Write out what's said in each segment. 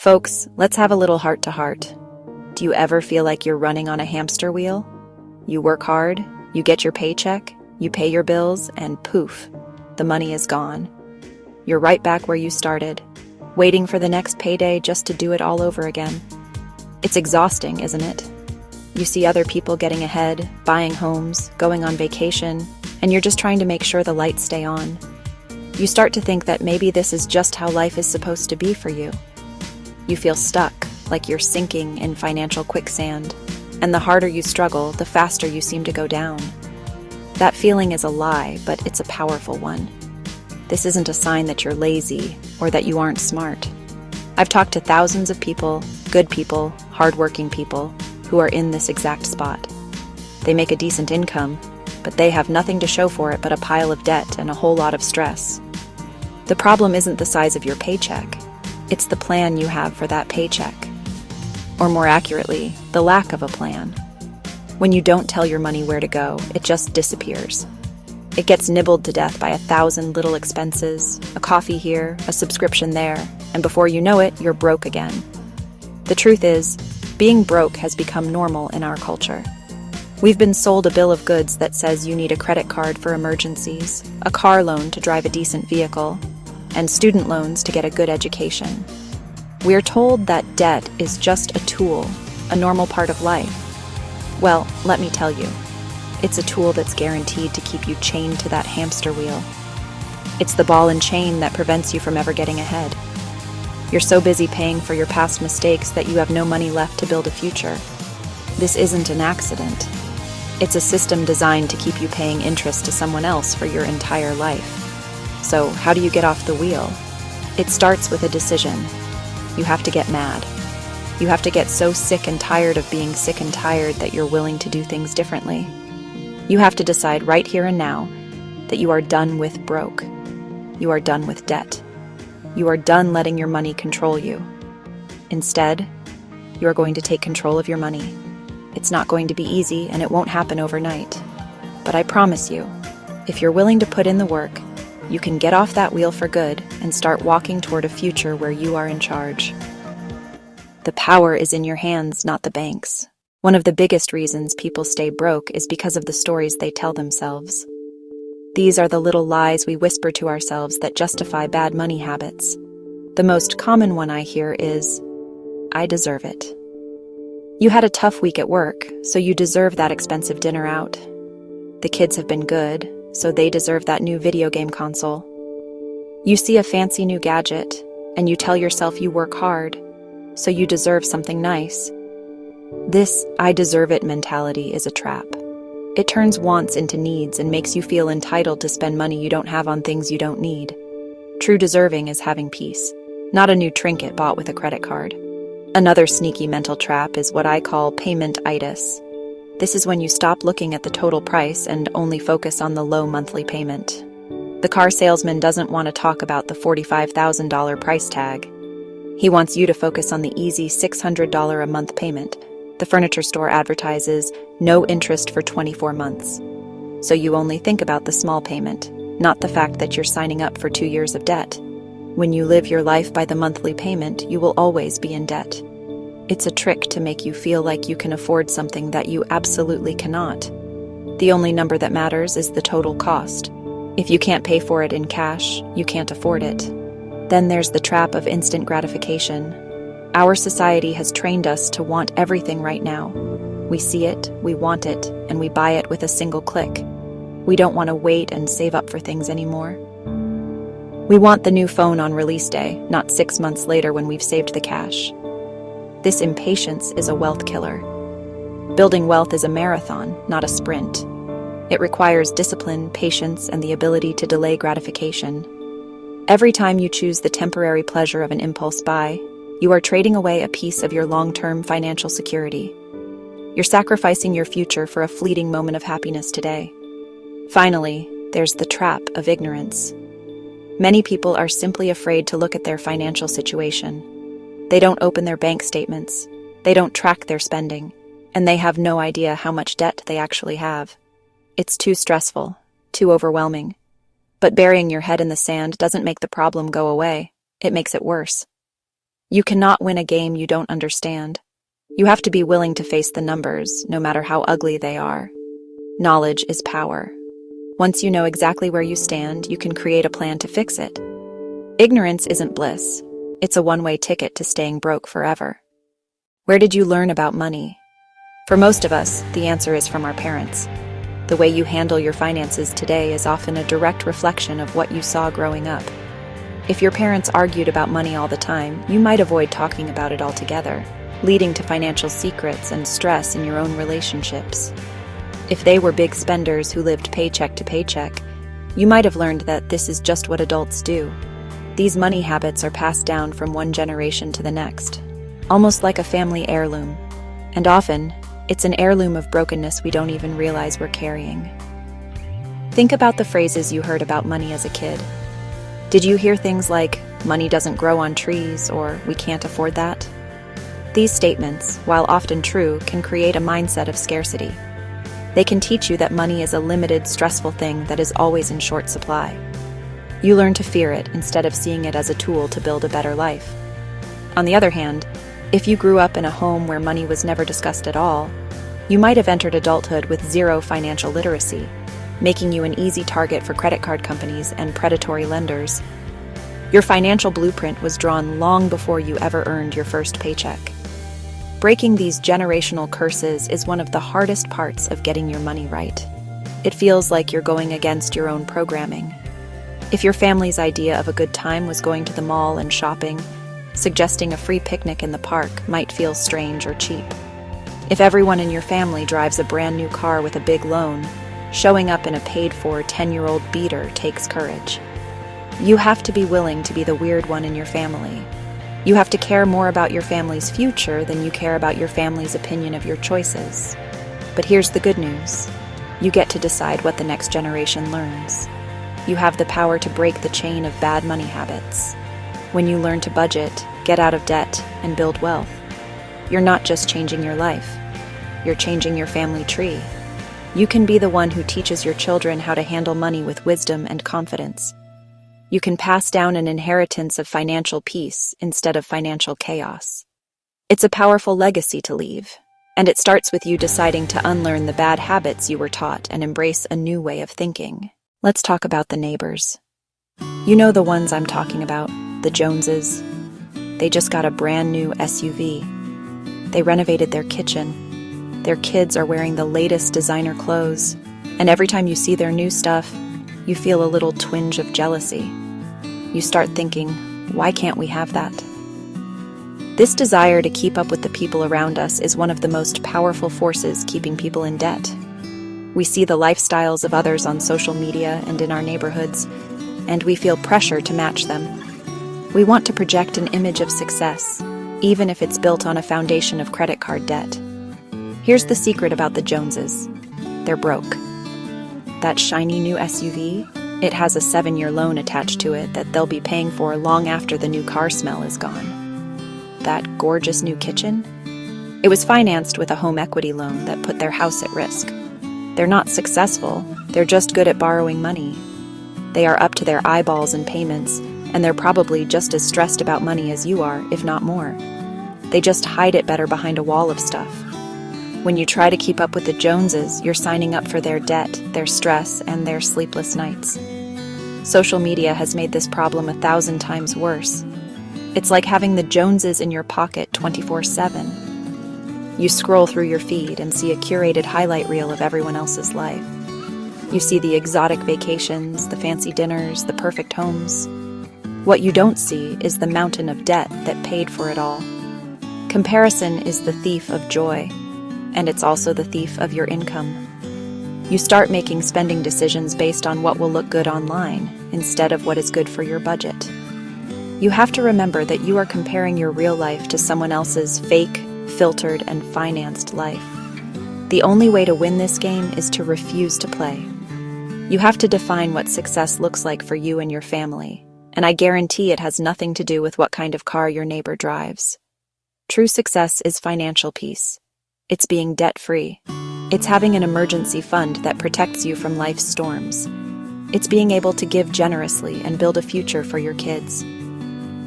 Folks, let's have a little heart-to-heart. Do you ever feel like you're running on a hamster wheel? You work hard, you get your paycheck, you pay your bills, and poof, the money is gone. You're right back where you started, waiting for the next payday just to do it all over again. It's exhausting, isn't it? You see other people getting ahead, buying homes, going on vacation, and you're just trying to make sure the lights stay on. You start to think that maybe this is just how life is supposed to be for you. You feel stuck, like you're sinking in financial quicksand, and the harder you struggle, the faster you seem to go down. That feeling is a lie, but it's a powerful one. This isn't a sign that you're lazy or that you aren't smart. I've talked to thousands of people, good people, hardworking people, who are in this exact spot. They make a decent income, but they have nothing to show for it but a pile of debt and a whole lot of stress. The problem isn't the size of your paycheck. It's the plan you have for that paycheck. Or more accurately, the lack of a plan. When you don't tell your money where to go, it just disappears. It gets nibbled to death by 1,000 little expenses, a coffee here, a subscription there, and before you know it, you're broke again. The truth is, being broke has become normal in our culture. We've been sold a bill of goods that says you need a credit card for emergencies, a car loan to drive a decent vehicle, and student loans to get a good education. We're told that debt is just a tool, a normal part of life. Well, let me tell you, it's a tool that's guaranteed to keep you chained to that hamster wheel. It's the ball and chain that prevents you from ever getting ahead. You're so busy paying for your past mistakes that you have no money left to build a future. This isn't an accident. It's a system designed to keep you paying interest to someone else for your entire life. So, how do you get off the wheel? It starts with a decision. You have to get mad. You have to get so sick and tired of being sick and tired that you're willing to do things differently. You have to decide right here and now that you are done with broke. You are done with debt. You are done letting your money control you. Instead, you are going to take control of your money. It's not going to be easy and it won't happen overnight. But I promise you, if you're willing to put in the work, you can get off that wheel for good and start walking toward a future where you are in charge. The power is in your hands, not the bank's. One of the biggest reasons people stay broke is because of the stories they tell themselves. These are the little lies we whisper to ourselves that justify bad money habits. The most common one I hear is, "I deserve it." You had a tough week at work, so you deserve that expensive dinner out. The kids have been good, so they deserve that new video game console. You see a fancy new gadget, and you tell yourself you work hard, so you deserve something nice. This "I deserve it" mentality is a trap. It turns wants into needs and makes you feel entitled to spend money you don't have on things you don't need. True deserving is having peace, not a new trinket bought with a credit card. Another sneaky mental trap is what I call payment-itis. This is when you stop looking at the total price and only focus on the low monthly payment. The car salesman doesn't want to talk about the $45,000 price tag. He wants you to focus on the easy $600 a month payment. The furniture store advertises no interest for 24 months. So you only think about the small payment, not the fact that you're signing up for 2 years of debt. When you live your life by the monthly payment, you will always be in debt. It's a trick to make you feel like you can afford something that you absolutely cannot. The only number that matters is the total cost. If you can't pay for it in cash, you can't afford it. Then there's the trap of instant gratification. Our society has trained us to want everything right now. We see it, we want it, and we buy it with a single click. We don't want to wait and save up for things anymore. We want the new phone on release day, not 6 months later when we've saved the cash. This impatience is a wealth killer. Building wealth is a marathon, not a sprint. It requires discipline, patience, and the ability to delay gratification. Every time you choose the temporary pleasure of an impulse buy, you are trading away a piece of your long-term financial security. You're sacrificing your future for a fleeting moment of happiness today. Finally, there's the trap of ignorance. Many people are simply afraid to look at their financial situation. They don't open their bank statements, they don't track their spending, and they have no idea how much debt they actually have. It's too stressful, too overwhelming. But burying your head in the sand doesn't make the problem go away, it makes it worse. You cannot win a game you don't understand. You have to be willing to face the numbers, no matter how ugly they are. Knowledge is power. Once you know exactly where you stand, you can create a plan to fix it. Ignorance isn't bliss. It's a one-way ticket to staying broke forever. Where did you learn about money? For most of us, the answer is from our parents. The way you handle your finances today is often a direct reflection of what you saw growing up. If your parents argued about money all the time, you might avoid talking about it altogether, leading to financial secrets and stress in your own relationships. If they were big spenders who lived paycheck to paycheck, you might have learned that this is just what adults do. These money habits are passed down from one generation to the next, almost like a family heirloom. And often, it's an heirloom of brokenness we don't even realize we're carrying. Think about the phrases you heard about money as a kid. Did you hear things like, "Money doesn't grow on trees," or "We can't afford that"? These statements, while often true, can create a mindset of scarcity. They can teach you that money is a limited, stressful thing that is always in short supply. You learn to fear it instead of seeing it as a tool to build a better life. On the other hand, if you grew up in a home where money was never discussed at all, you might have entered adulthood with zero financial literacy, making you an easy target for credit card companies and predatory lenders. Your financial blueprint was drawn long before you ever earned your first paycheck. Breaking these generational curses is one of the hardest parts of getting your money right. It feels like you're going against your own programming. If your family's idea of a good time was going to the mall and shopping, suggesting a free picnic in the park might feel strange or cheap. If everyone in your family drives a brand new car with a big loan, showing up in a paid-for 10-year-old Beater takes courage. You have to be willing to be the weird one in your family. You have to care more about your family's future than you care about your family's opinion of your choices. But here's the good news. You get to decide what the next generation learns. You have the power to break the chain of bad money habits. When you learn to budget, get out of debt, and build wealth, you're not just changing your life. You're changing your family tree. You can be the one who teaches your children how to handle money with wisdom and confidence. You can pass down an inheritance of financial peace instead of financial chaos. It's a powerful legacy to leave, and it starts with you deciding to unlearn the bad habits you were taught and embrace a new way of thinking. Let's talk about the neighbors. You know the ones I'm talking about, the Joneses. They just got a brand new SUV. They renovated their kitchen. Their kids are wearing the latest designer clothes, and every time you see their new stuff, you feel a little twinge of jealousy. You start thinking, why can't we have that? This desire to keep up with the people around us is one of the most powerful forces keeping people in debt. We see the lifestyles of others on social media and in our neighborhoods, and we feel pressure to match them. We want to project an image of success, even if it's built on a foundation of credit card debt. Here's the secret about the Joneses. They're broke. That shiny new SUV, it has a 7-year loan attached to it that they'll be paying for long after the new car smell is gone. That gorgeous new kitchen? It was financed with a home equity loan that put their house at risk. They're not successful, they're just good at borrowing money. They are up to their eyeballs in payments, and they're probably just as stressed about money as you are, if not more. They just hide it better behind a wall of stuff. When you try to keep up with the Joneses, you're signing up for their debt, their stress, and their sleepless nights. Social media has made this problem 1,000 times worse. It's like having the Joneses in your pocket 24/7. You scroll through your feed and see a curated highlight reel of everyone else's life. You see the exotic vacations, the fancy dinners, the perfect homes. What you don't see is the mountain of debt that paid for it all. Comparison is the thief of joy, and it's also the thief of your income. You start making spending decisions based on what will look good online instead of what is good for your budget. You have to remember that you are comparing your real life to someone else's fake, filtered, and financed life. The only way to win this game is to refuse to play. You have to define what success looks like for you and your family, and I guarantee it has nothing to do with what kind of car your neighbor drives. True success is financial peace. It's being debt-free. It's having an emergency fund that protects you from life's storms. It's being able to give generously and build a future for your kids.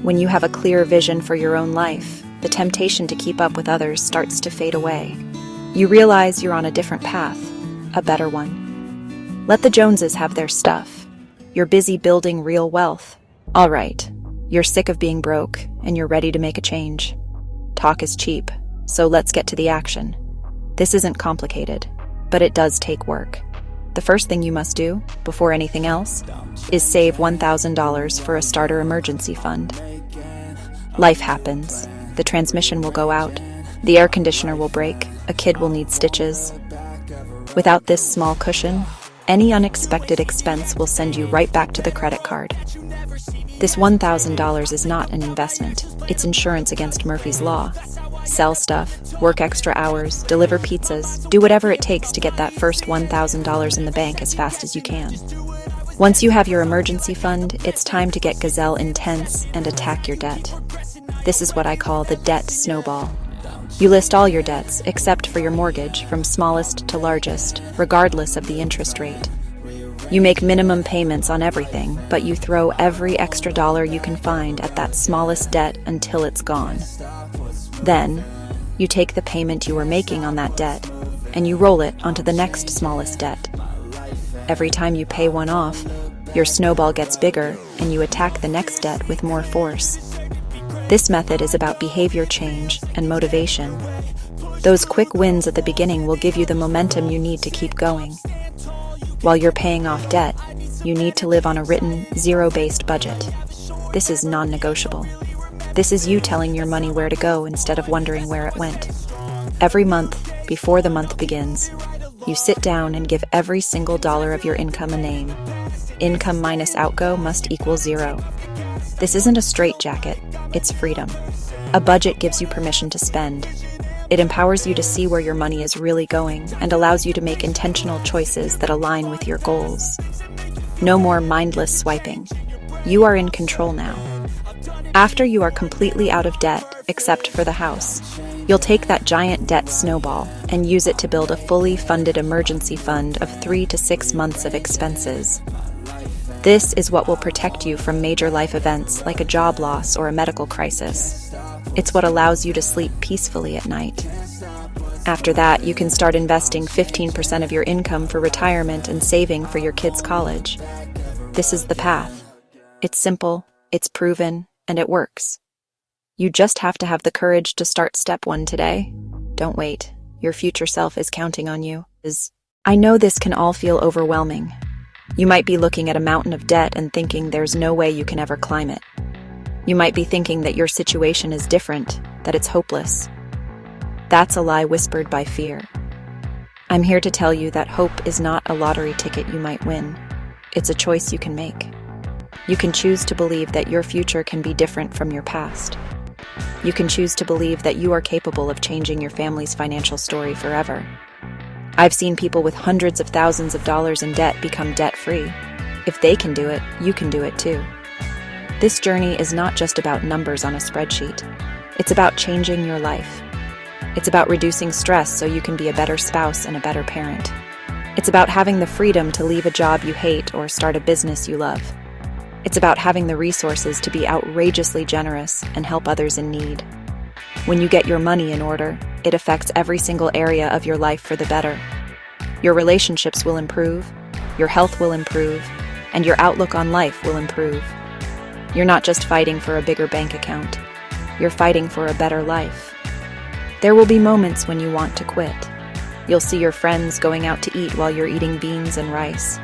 When you have a clear vision for your own life, the temptation to keep up with others starts to fade away. You realize you're on a different path, a better one. Let the Joneses have their stuff. You're busy building real wealth. All right, you're sick of being broke, and you're ready to make a change. Talk is cheap, so let's get to the action. This isn't complicated, but it does take work. The first thing you must do, before anything else, is save $1,000 for a starter emergency fund. Life happens. The transmission will go out. The air conditioner will break. A kid will need stitches. Without this small cushion, any unexpected expense will send you right back to the credit card. This $1,000 is not an investment. It's insurance against Murphy's Law. Sell stuff, work extra hours, deliver pizzas, do whatever it takes to get that first $1,000 in the bank as fast as you can. Once you have your emergency fund, it's time to get Gazelle intense and attack your debt. This is what I call the debt snowball. You list all your debts, except for your mortgage, from smallest to largest, regardless of the interest rate. You make minimum payments on everything, but you throw every extra dollar you can find at that smallest debt until it's gone. Then, you take the payment you were making on that debt, and you roll it onto the next smallest debt. Every time you pay one off, your snowball gets bigger, and you attack the next debt with more force. This method is about behavior change and motivation. Those quick wins at the beginning will give you the momentum you need to keep going. While you're paying off debt, you need to live on a written, zero-based budget. This is non-negotiable. This is you telling your money where to go instead of wondering where it went. Every month, before the month begins, you sit down and give every single dollar of your income a name. Income minus outgo must equal 0. This isn't a straitjacket, it's freedom. A budget gives you permission to spend. It empowers you to see where your money is really going and allows you to make intentional choices that align with your goals. No more mindless swiping. You are in control now. After you are completely out of debt, except for the house, you'll take that giant debt snowball and use it to build a fully funded emergency fund of 3 to 6 months of expenses. This is what will protect you from major life events like a job loss or a medical crisis. It's what allows you to sleep peacefully at night. After that, you can start investing 15% of your income for retirement and saving for your kids' college. This is the path. It's simple, it's proven, and it works. You just have to have the courage to start step 1 today. Don't wait. Your future self is counting on you. I know this can all feel overwhelming. You might be looking at a mountain of debt and thinking there's no way you can ever climb it. You might be thinking that your situation is different, that it's hopeless. That's a lie whispered by fear. I'm here to tell you that hope is not a lottery ticket you might win. It's a choice you can make. You can choose to believe that your future can be different from your past. You can choose to believe that you are capable of changing your family's financial story forever. I've seen people with hundreds of thousands of dollars in debt become debt-free. If they can do it, you can do it too. This journey is not just about numbers on a spreadsheet. It's about changing your life. It's about reducing stress so you can be a better spouse and a better parent. It's about having the freedom to leave a job you hate or start a business you love. It's about having the resources to be outrageously generous and help others in need. When you get your money in order, it affects every single area of your life for the better. Your relationships will improve, your health will improve, and your outlook on life will improve. You're not just fighting for a bigger bank account. You're fighting for a better life. There will be moments when you want to quit. You'll see your friends going out to eat while you're eating beans and rice.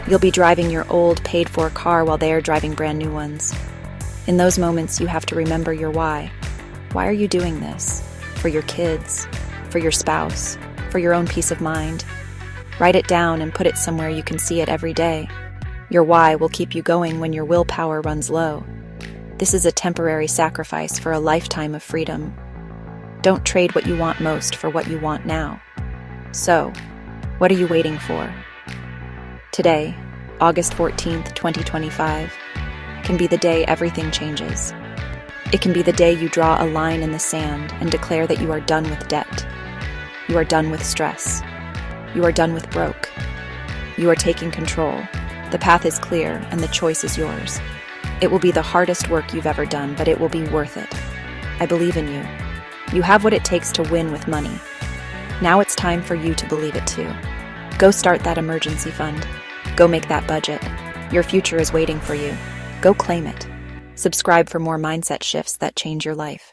You'll be driving your old, paid-for car while they are driving brand new ones. In those moments, you have to remember your why. Why are you doing this? For your kids, for your spouse, for your own peace of mind. Write it down and put it somewhere you can see it every day. Your why will keep you going when your willpower runs low. This is a temporary sacrifice for a lifetime of freedom. Don't trade what you want most for what you want now. So, what are you waiting for? Today, August 14th, 2025, can be the day everything changes. It can be the day you draw a line in the sand and declare that you are done with debt. You are done with stress. You are done with broke. You are taking control. The path is clear and the choice is yours. It will be the hardest work you've ever done, but it will be worth it. I believe in you. You have what it takes to win with money. Now it's time for you to believe it too. Go start that emergency fund. Go make that budget. Your future is waiting for you. Go claim it. Subscribe for more mindset shifts that change your life.